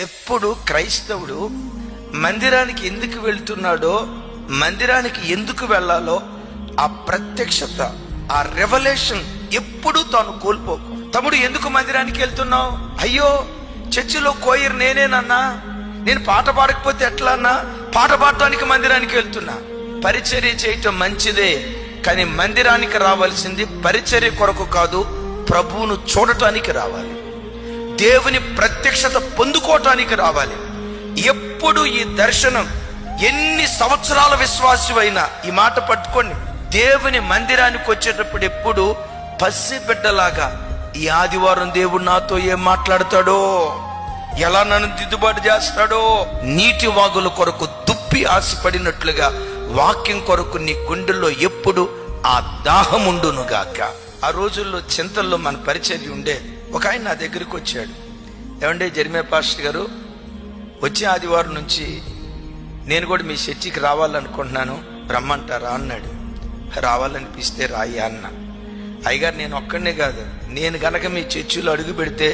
ఎప్పుడు క్రైస్తవుడు మందిరానికి ఎందుకు వెళ్తున్నాడో, మందిరానికి ఎందుకు వెళ్ళాలో ఆ ప్రత్యక్షత, ఆ రెవల్యూషన్ ఎప్పుడు తాను కోల్పోకు. తమ్ముడు, ఎందుకు మందిరానికి వెళ్తున్నావు? అయ్యో, చర్చిలో కోయర్ నేనేనన్నా, నేను పాట పాడకపోతే ఎట్లా అన్నా? పాట పాడటానికి మందిరానికి వెళ్తున్నా. పరిచర్య చేయటం మంచిదే, కానీ మందిరానికి రావాల్సింది పరిచర్య కొరకు కాదు, ప్రభువును చూడటానికి రావాలి, దేవుని ప్రత్యక్షత పొందుకోవటానికి రావాలి. ఎప్పుడు ఈ దర్శనం, ఎన్ని సంవత్సరాల విశ్వాసమైనా ఈ మాట పట్టుకొని దేవుని మందిరానికి వచ్చేటప్పుడు ఎప్పుడు పసిబిడ్డలాగా, ఈ ఆదివారం దేవుడు నాతో ఏం మాట్లాడతాడో, ఎలా నన్ను దిద్దుబాటు చేస్తాడో, నీటి వాగుల కొరకు దుప్పి ఆశపడినట్లుగా వాక్యం కొరకు నీ గుండెల్లో ఎప్పుడు ఆ దాహం ఉండునుగాక. ఆ రోజుల్లో చింతల్లో మన పరిచర్య ఉండేది. ఒక ఆయన నా దగ్గరికి వచ్చాడు. ఏమంటే జెర్మీ పాస్టర్ గారు, వచ్చే ఆదివారం నుంచి నేను కూడా మీ చర్చికి రావాలనుకుంటున్నాను, రమ్మంటారా అన్నాడు. రావాలనిపిస్తే రాయ్యా అన్న. అయ్యగారు, నేను ఒక్కడనే కాదు, నేను గనక మీ చర్చిలో అడుగు పెడితే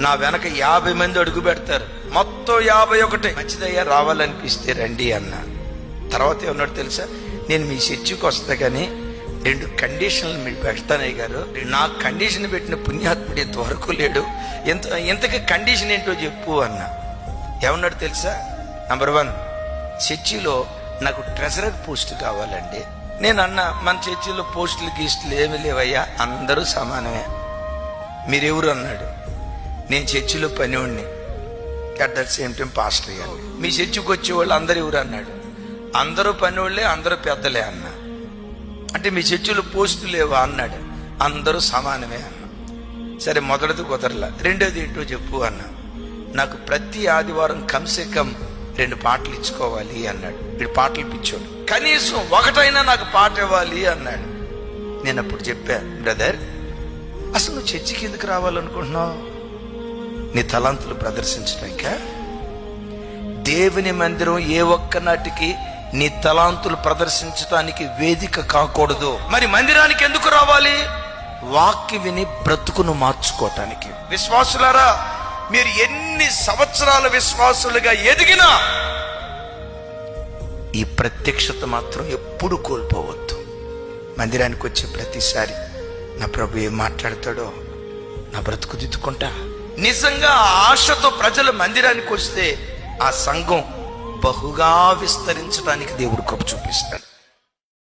నా వెనక 50 మంది అడుగు పెడతారు, మొత్తం 51. మంచిదయ్యా, రావాలనిపిస్తే రండి అన్న. తర్వాత ఏమన్నాడు తెలుసా? నేను మీ చర్చికి వస్తా కానీ 2 కండిషన్లు మీరు పెడతానయ్య గారు. నా కండిషన్ పెట్టిన పుణ్యాత్ముడు ఇంతవరకు లేడు, ఇంతకీ కండిషన్ ఏంటో చెప్పు అన్న. ఏమన్నాడు తెలుసా? నంబర్ 1, చర్చిలో నాకు ట్రెజరర్ పోస్ట్ కావాలండి. నేను అన్నా, మన చర్చిలో పోస్టులు గీస్టులు ఏమి లేవయ్యా, అందరూ సమానమే. మీరెవరు అన్నాడు. నేను చర్చిలో పనివాడిని, at the same time pastor గారు. మీ చర్చికి వచ్చేవాళ్ళు అందరు ఎవరు అన్నాడు. అందరూ పనివాళ్ళే, అందరూ పెద్దలే అన్న. అంటే మీ చర్చిలో పోస్టులు లేవా అన్నాడు. అందరూ సమానమే అన్న. సరే, మొదటిది కుదరలా, రెండోది ఏంటో చెప్పు అన్న. నాకు ప్రతి ఆదివారం కమ్సే కమ్ 2 పాటలు ఇచ్చుకోవాలి అన్నాడు. వీడు పాటలు పిచ్చోడు, కనీసం ఒకటైనా నాకు పాట ఇవ్వాలి అన్నాడు. నేను అప్పుడు చెప్పా, బ్రదర్, అసలు నువ్వు చర్చికి ఎందుకు రావాలనుకుంటున్నావు? నీ తలాంతులు ప్రదర్శించడానికా? దేవుని మందిరం ఏ ఒక్క నాటికి నీ తలాంతులు ప్రదర్శించడానికి వేదిక కాకూడదు. మరి మందిరానికి ఎందుకు రావాలి? వాక్య విని బ్రతుకును మార్చుకోవటానికి. విశ్వాసులారా, మీరు ఎన్ని సంవత్సరాల విశ్వాసులుగా ఎదిగినా ఈ ప్రత్యక్షత మాత్రం ఎప్పుడు కోల్పోవద్దు. మందిరానికి వచ్చే ప్రతిసారి నా ప్రభు ఏం మాట్లాడతాడో నా బ్రతుకు దిద్దుకుంటా. నిజంగా ఆశతో ప్రజలు మందిరానికి వస్తే ఆ సంఘం బహుగా విస్తరించడానికి దేవుడు కృప చూపిస్తాడు.